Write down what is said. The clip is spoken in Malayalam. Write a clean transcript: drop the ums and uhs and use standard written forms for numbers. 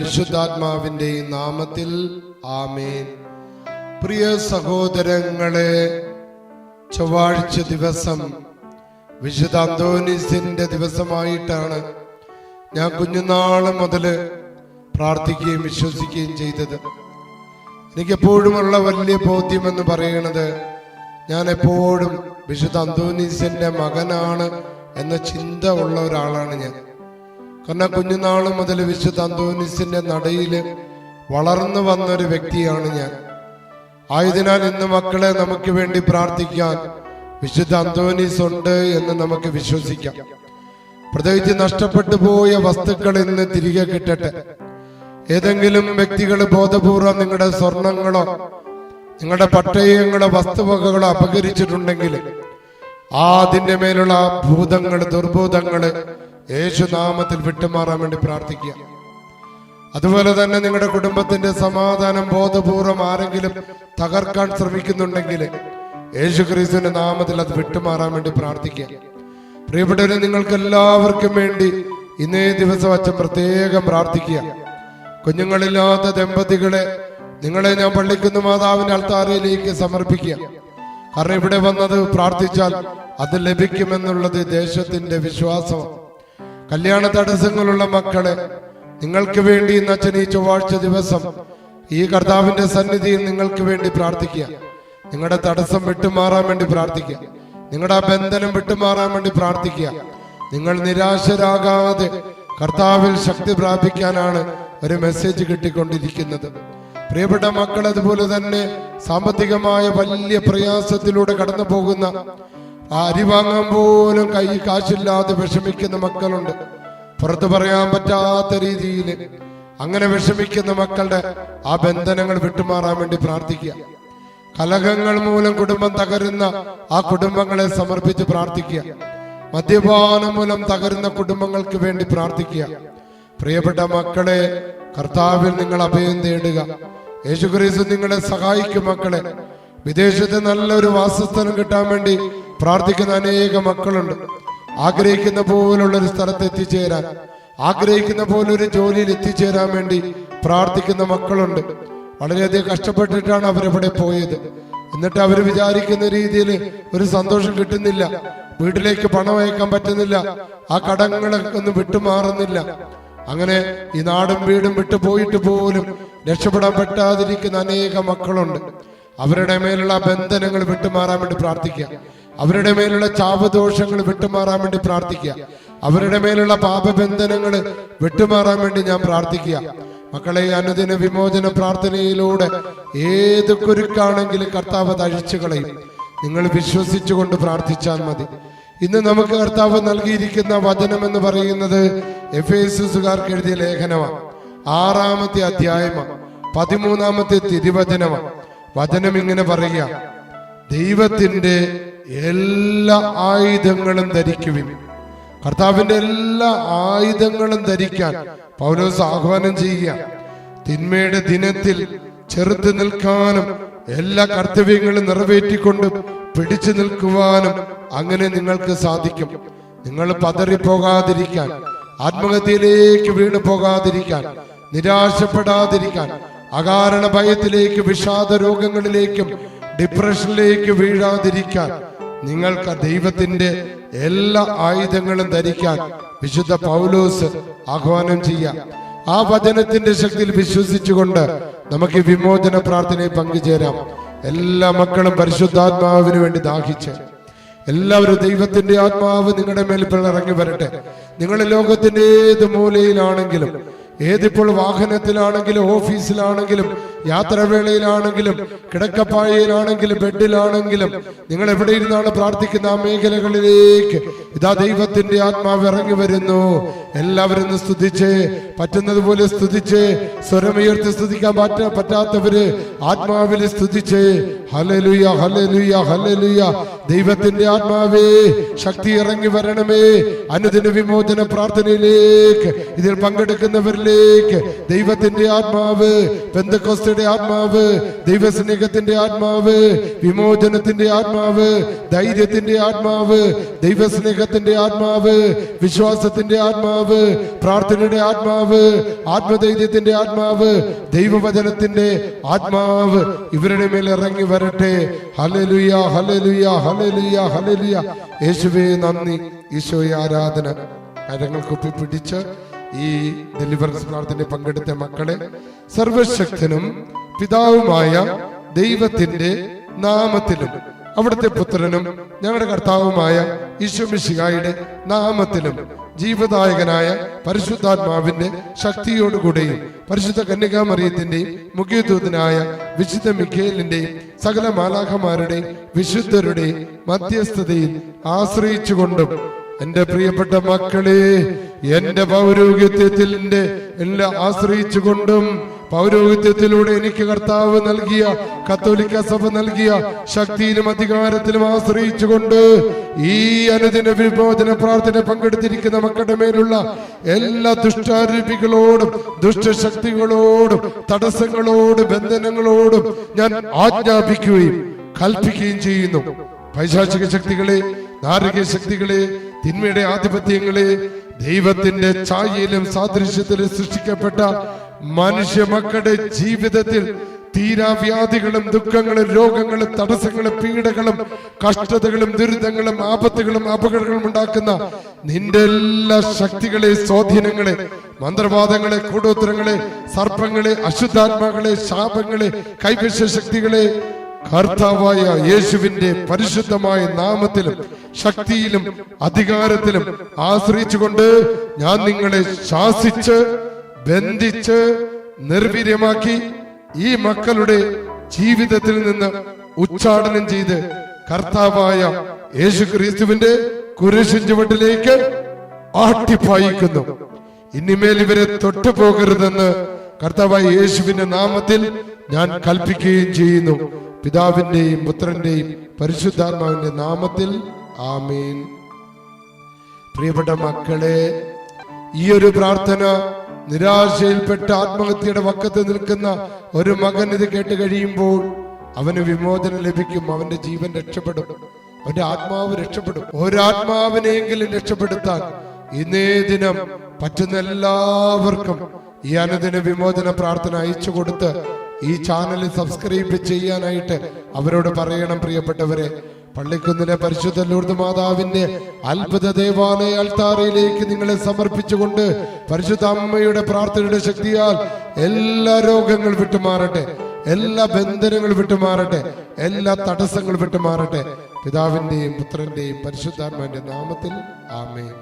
പരിശുദ്ധാത്മാവിന്റെ നാമത്തിൽ ആമേൻ. പ്രിയ സഹോദരങ്ങളെ, ചൊവ്വാഴ്ച ദിവസം വിശുദ്ധ അന്തോനീസിന്റെ ദിവസമായിട്ടാണ് ഞാൻ കുഞ്ഞുനാള് മുതൽ പ്രാർത്ഥിക്കുകയും വിശ്വസിക്കുകയും ചെയ്തത്. എനിക്കെപ്പോഴുമുള്ള വലിയ ബോധ്യമെന്ന് പറയുന്നത്, ഞാൻ എപ്പോഴും വിശുദ്ധ അന്തോനീസിന്റെ മകനാണ് എന്ന ചിന്ത ഉള്ള ഒരാളാണ് ഞാൻ. കാരണം കുഞ്ഞുനാള് മുതൽ വിശുദ്ധ അന്തോനീസിന്റെ നടയിൽ വളർന്നു വന്നൊരു വ്യക്തിയാണ് ഞാൻ. ആയതിനാൽ ഇന്ന് മക്കളെ നമുക്ക് വേണ്ടി പ്രാർത്ഥിക്കാൻ വിശുദ്ധ അന്തോനീസ് ഉണ്ട് എന്ന് നമുക്ക് വിശ്വസിക്കാം. പ്രത്യേകിച്ച് നഷ്ടപ്പെട്ടു പോയ വസ്തുക്കൾ ഇന്ന് തിരികെ കിട്ടട്ടെ. ഏതെങ്കിലും വ്യക്തികൾ ബോധപൂർവം നിങ്ങളുടെ സ്വർണങ്ങളോ നിങ്ങളുടെ പട്ടയങ്ങളോ വസ്തുവകകളോ അപഹരിച്ചിട്ടുണ്ടെങ്കിൽ അതിന്റെ മേലുള്ള ഭൂതങ്ങൾ, ദുർഭൂതങ്ങള് യേശുനാമത്തിൽ വിട്ടുമാറാൻ വേണ്ടി പ്രാർത്ഥിക്കുക. അതുപോലെ തന്നെ നിങ്ങളുടെ കുടുംബത്തിന്റെ സമാധാനം ബോധപൂർവം ആരെങ്കിലും തകർക്കാൻ ശ്രമിക്കുന്നുണ്ടെങ്കിൽ യേശുക്രിസ്തുവിന്റെ നാമത്തിൽ അത് വിട്ടുമാറാൻ വേണ്ടി പ്രാർത്ഥിക്കുക. പ്രിയപ്പെട്ടവരെ, നിങ്ങൾക്ക് എല്ലാവർക്കും വേണ്ടി ഇന്നേ ദിവസം അച്ഛൻ പ്രത്യേകം പ്രാർത്ഥിക്കുക. കുഞ്ഞുങ്ങളില്ലാത്ത ദമ്പതികളെ നിങ്ങളെ ഞാൻ പള്ളിക്കുന്ന മാതാവിന്റെ അൾത്താരയിലേക്ക് സമർപ്പിക്കുക. കാരണം ഇവിടെ വന്നത് പ്രാർത്ഥിച്ചാൽ അത് ലഭിക്കുമെന്നുള്ളത് ദേശത്തിന്റെ വിശ്വാസം. കല്യാണ തടസ്സങ്ങളുള്ള മക്കളെ നിങ്ങൾക്ക് വേണ്ടി ഇന്ന് അച്ഛൻ ഈ ചൊവ്വാഴ്ച ദിവസം ഈ കർത്താവിന്റെ സന്നിധിയിൽ നിങ്ങൾക്ക് വേണ്ടി പ്രാർത്ഥിക്കുക. നിങ്ങളുടെ തടസ്സം വിട്ടുമാറാൻ വേണ്ടി പ്രാർത്ഥിക്കുക. നിങ്ങളുടെ ആ ബന്ധനം വിട്ടുമാറാൻ വേണ്ടി പ്രാർത്ഥിക്കുക. നിങ്ങൾ നിരാശരാകാതെ കർത്താവിൽ ശക്തി പ്രാപിക്കാനാണ് ഒരു മെസ്സേജ് കിട്ടിക്കൊണ്ടിരിക്കുന്നത്. പ്രിയപ്പെട്ട മക്കൾ, അതുപോലെ തന്നെ സാമ്പത്തികമായ വലിയ പ്രയാസത്തിലൂടെ കടന്നു പോകുന്ന, അരി വാങ്ങാൻ പോലും കൈ കാശില്ലാതെ വിഷമിക്കുന്ന മക്കളുണ്ട്. പുറത്തു പറയാൻ പറ്റാത്ത രീതിയിൽ അങ്ങനെ വിഷമിക്കുന്ന മക്കളുടെ ആ ബന്ധനങ്ങൾ വിട്ടുമാറാൻ വേണ്ടി പ്രാർത്ഥിക്കുക. കലഹങ്ങൾ മൂലം കുടുംബം തകരുന്ന ആ കുടുംബങ്ങളെ സമർപ്പിച്ച് പ്രാർത്ഥിക്കുക. മദ്യപാനം മൂലം തകരുന്ന കുടുംബങ്ങൾക്ക് വേണ്ടി പ്രാർത്ഥിക്കുക. പ്രിയപ്പെട്ട മക്കളെ, കർത്താവിൽ നിങ്ങൾ അഭയം തേടുക. യേശുക്രിസ്തു നിങ്ങളെ സഹായിക്കും. മക്കളെ, വിദേശത്ത് നല്ലൊരു വാസസ്ഥലം കിട്ടാൻ വേണ്ടി പ്രാർത്ഥിക്കുന്ന അനേക മക്കളുണ്ട്. ആഗ്രഹിക്കുന്ന പോലുള്ള ഒരു സ്ഥലത്ത് എത്തിച്ചേരാൻ, ആഗ്രഹിക്കുന്ന പോലെ ഒരു ജോലിയിൽ എത്തിച്ചേരാൻ വേണ്ടി പ്രാർത്ഥിക്കുന്ന മക്കളുണ്ട്. വളരെയധികം കഷ്ടപ്പെട്ടിട്ടാണ് അവരെവിടെ പോയത്. എന്നിട്ട് അവർ വിചാരിക്കുന്ന രീതിയിൽ ഒരു സന്തോഷം കിട്ടുന്നില്ല. വീട്ടിലേക്ക് പണം അയക്കാൻ പറ്റുന്നില്ല. ആ കടങ്ങളൊക്കെ ഒന്നും വിട്ടുമാറുന്നില്ല. അങ്ങനെ ഈ നാടും വീടും വിട്ടു പോയിട്ട് പോലും രക്ഷപ്പെടാൻ പറ്റാതിരിക്കുന്ന അനേക മക്കളുണ്ട്. അവരുടെ മേലുള്ള ബന്ധനങ്ങൾ വിട്ടുമാറാൻ വേണ്ടി പ്രാർത്ഥിക്കുക. അവരുടെ മേലുള്ള ചാപദോഷങ്ങൾ വിട്ടുമാറാൻ വേണ്ടി പ്രാർത്ഥിക്കുക. അവരുടെ മേലുള്ള പാപബന്ധനങ്ങൾ വിട്ടുമാറാൻ വേണ്ടി ഞാൻ പ്രാർത്ഥിക്കുക. മക്കളെ, അനുദിന വിമോചന പ്രാർത്ഥനയിലൂടെ ഏത് കുരുക്കാണെങ്കിലും കർത്താവ് അത് അഴിച്ചു കളയും. നിങ്ങൾ വിശ്വസിച്ചുകൊണ്ട് പ്രാർത്ഥിച്ചാൽ മതി. ഇന്ന് നമുക്ക് കർത്താവ് നൽകിയിരിക്കുന്ന വചനം എന്ന് പറയുന്നത് എഫേസ്യസുകാർക്ക് എഴുതിയ ലേഖനമാണ്. 6-ാമത്തെ അധ്യായമാണ്. 13-ാമത്തെ തിരുവചനമാണ്. വചനം ഇങ്ങനെ പറയുക: ദൈവത്തിന്റെ എല്ലാ ആയുധങ്ങളും ധരിക്കുവിൻ. കർത്താവിന്റെ എല്ലാ ആയുധങ്ങളും ധരിക്കാൻ പൗലോസ് ആഹ്വാനം ചെയ്യുക. തിന്മയുടെ ദിനത്തിൽ ചെറുത്ത് നിൽക്കാനും എല്ലാ കർത്തവ്യങ്ങളും നിറവേറ്റിക്കൊണ്ട് പിടിച്ചു നിൽക്കുവാനും അങ്ങനെ നിങ്ങൾക്ക് സാധിക്കും. നിങ്ങൾ പതറിപ്പോകാതിരിക്കാൻ, ആത്മഹത്യയിലേക്ക് വീണു പോകാതിരിക്കാൻ, നിരാശപ്പെടാതിരിക്കാൻ, അകാരണ ഭയത്തിലേക്ക്, വിഷാദ രോഗങ്ങളിലേക്കും ഡിപ്രഷനിലേക്ക് വീഴാതിരിക്കാൻ നിങ്ങൾക്ക് ദൈവത്തിന്റെ എല്ലാ ആയുധങ്ങളും ധരിക്കാൻ വിശുദ്ധ പൗലോസ് ആഹ്വാനം ചെയ്യാം. ആ വചനത്തിന്റെ ശക്തിയിൽ വിശ്വസിച്ചുകൊണ്ട് നമുക്ക് വിമോചന പ്രാർത്ഥനയിൽ പങ്കുചേരാം. എല്ലാ മക്കളും പരിശുദ്ധാത്മാവിന് വേണ്ടി ദാഹിച്ച്, എല്ലാവരും ദൈവത്തിന്റെ ആത്മാവ് നിങ്ങളുടെ മേൽ ഇറങ്ങി വരട്ടെ. നിങ്ങൾ ലോകത്തിന്റെ ഏത് മൂലയിലാണെങ്കിലും, ഏതിപ്പോൾ വാഹനത്തിലാണെങ്കിലും, ഓഫീസിലാണെങ്കിലും, യാത്രാവേളയിലാണെങ്കിലും, കിടക്കപ്പായയിലാണെങ്കിലും, ബെഡിലാണെങ്കിലും, നിങ്ങൾ എവിടെ ഇരുന്നാണ് പ്രാർത്ഥിക്കുന്ന ആ മേഖലകളിലേക്ക് ഇതാ ദൈവത്തിന്റെ ആത്മാവ് ഇറങ്ങി വരുന്നു. എല്ലാവരും സ്തുതിച്ച്, പറ്റുന്നത് പോലെ സ്തുതിച്ച്, സ്വരമുയർത്തി സ്തുതിക്കാൻ പറ്റാത്തവര് ആത്മാവിൽ സ്തുതിച്ച് ഹല്ലേലൂയ, ഹല്ലേലൂയ, ഹല്ലേലൂയ. ദൈവത്തിന്റെ ആത്മാവേ, ശക്തി ഇറങ്ങി വരണമേ. അനുദിന വിമോചന പ്രാർത്ഥനയിലേക്ക് ഇതിൽ പങ്കെടുക്കുന്നവരിലേക്ക് ദൈവത്തിന്റെ ആത്മാവ് പെന്തക്കോസ്ത് വിശ്വാസയുടെ ആത്മാവ്, ദൈവസ്നേഹത്തിന്റെ ആത്മാവ്, വിമോചനത്തിന്റെ ആത്മാവ്, ധൈര്യത്തിന്റെ ആത്മാവ്, ദൈവസ്നേഹത്തിന്റെ ആത്മാവ്, വിശ്വാസത്തിന്റെ ആത്മാവ്, പ്രാർത്ഥനയുടെ ആത്മാവ്, ആത്മധൈര്യത്തിന്റെ ആത്മാവ്, ദൈവവചനത്തിന്റെ ആത്മാവ് ഇവരുടെ മേൽ ഇറങ്ങി വരട്ടെ. Hallelujah, hallelujah, hallelujah, hallelujah. യേശുവേ നന്ദി, ഈശോയെ ആരാധന. കരങ്ങൾ കുപ്പിപ്പിടിച്ച് ഈ ഡെലിവറൻസ് പ്രാർത്ഥനയിൽ പങ്കെടുത്ത മക്കളെ സർവശക്തനും പിതാവുമായ ദൈവത്തിന്റെ നാമത്തിലും അവിടുത്തെ പുത്രനും ഞങ്ങളുടെ കർത്താവുമായ ഈശോ മിശിഹായുടെ നാമത്തിലും ജീവദായകനായ പരിശുദ്ധാത്മാവിന്റെ ശക്തിയോടുകൂടെയും പരിശുദ്ധ കന്യകാമറിയത്തിന്റെയും മുഖ്യദൂതനായ വിശുദ്ധ മിഖായേലിന്റെയും സകല മാലാഖമാരുടെയും വിശുദ്ധരുടെയും മധ്യസ്ഥതയിൽ ആശ്രയിച്ചുകൊണ്ടും എന്റെ പ്രിയപ്പെട്ട മക്കളെ, എന്റെ പൗരോഹിത്യത്തിൽ എല്ലാം ആശ്രയിച്ചുകൊണ്ടും പൗരോഹിത്യത്തിലൂടെ എനിക്ക് കർത്താവ് നൽകിയ, കത്തോലിക്ക സഭ നൽകിയ ശക്തിയിലും അധികാരത്തിലും ആശ്രയിച്ചുകൊണ്ട് ഈ അനുദിന വിമോചന പ്രാർത്ഥന പങ്കെടുത്തിരിക്കുന്ന മക്കളുടെ മേലുള്ള എല്ലാ ദുഷ്ടാരൂപികളോടും ദുഷ്ടശക്തികളോടും തടസ്സങ്ങളോടും ബന്ധനങ്ങളോടും ഞാൻ ആജ്ഞാപിക്കുകയും കൽപ്പിക്കുകയും ചെയ്യുന്നു. പൈശാചിക ശക്തികളെ, നാരകീയ ശക്തികളെ, തിന്മയുടെ ആധിപത്യങ്ങളെ, ദൈവത്തിന്റെ ഛായയിലും സാദൃശ്യത്തിലും സൃഷ്ടിക്കപ്പെട്ട മനുഷ്യ മക്കളുടെ ജീവിതത്തിൽ തീരാവ്യാധികളും ദുഃഖങ്ങളും രോഗങ്ങളും തടസ്സങ്ങളും പീഡകളും കഷ്ടതകളും ദുരിതങ്ങളും ആപത്തുകളും അപകടങ്ങളും ഉണ്ടാക്കുന്ന നിന്റെ എല്ലാ ശക്തികളെ, സ്വാധീനങ്ങളെ, മന്ത്രവാദങ്ങളെ, കൂടോത്രങ്ങളെ, സർപ്പങ്ങളെ, അശുദ്ധാത്മാക്കളെ, ശാപങ്ങളെ, കൈവശ ശക്തികളെ കർത്താവായ യേശുവിന്റെ പരിശുദ്ധമായ നാമത്തിലും ശക്തിയിലും അധികാരത്തിലും ആശ്രയിച്ചുകൊണ്ട് ഞാൻ നിങ്ങളെ ശാസിച്ച് ബന്ധിച്ച് നിർവീര്യമാക്കി ഈ മക്കളുടെ ജീവിതത്തിൽ നിന്ന് ഉച്ചാടനം ചെയ്ത് കർത്താവായ യേശു ക്രിസ്തുവിന്റെ കുരിശിൻ ചുവട്ടിലേക്ക് ആട്ടിപ്പായിക്കുന്നു. ഇനിമേൽ ഇവരെ തൊട്ടുപോകരുതെന്ന് കർത്താവായ യേശുവിന്റെ നാമത്തിൽ ഞാൻ കൽപ്പിക്കുകയും ചെയ്യുന്നു. പിതാവിന്റെയും പുത്രന്റെയും പരിശുദ്ധാത്മാവിന്റെ നാമത്തിൽ ആമേൻ. പ്രിയപ്പെട്ട മക്കളെ, ഈ ഒരു പ്രാർത്ഥന നിരാശയിൽപ്പെട്ട ആത്മഹത്യയുടെ വക്കത്ത് നിൽക്കുന്ന ഒരു മകൻ ഇത് കേട്ട് കഴിയുമ്പോൾ അവന് വിമോചനം ലഭിക്കും. അവന്റെ ജീവൻ രക്ഷപ്പെടും, അവന്റെ ആത്മാവ് രക്ഷപ്പെടും. ഒരാത്മാവിനെങ്കിലും രക്ഷപ്പെടുത്താൻ ഇന്നേ ദിനം പറ്റുന്ന എല്ലാവർക്കും ഈ അനുദിന വിമോചന പ്രാർത്ഥന അയച്ചു കൊടുത്ത് ഈ ചാനൽ സബ്സ്ക്രൈബ് ചെയ്യാനായിട്ട് അവരോട് പറയണം. പ്രിയപ്പെട്ടവരെ, പള്ളിക്കുന്നിലെ പരിശുദ്ധ ലൂർദ് മാതാവിന്റെ അത്ഭുത ദേവാലയ അൾത്താരയിലേക്ക് നിങ്ങളെ സമർപ്പിച്ചുകൊണ്ട് പരിശുദ്ധ അമ്മയുടെ പ്രാർത്ഥനയുടെ ശക്തിയാൽ എല്ലാ രോഗങ്ങൾ വിട്ടുമാറട്ടെ, എല്ലാ ബന്ധനങ്ങൾ വിട്ടുമാറട്ടെ, എല്ലാ തടസ്സങ്ങൾ വിട്ടുമാറട്ടെ. പിതാവിന്റെയും പുത്രന്റെയും പരിശുദ്ധാത്മാവിന്റെ നാമത്തിൽ ആമേൻ.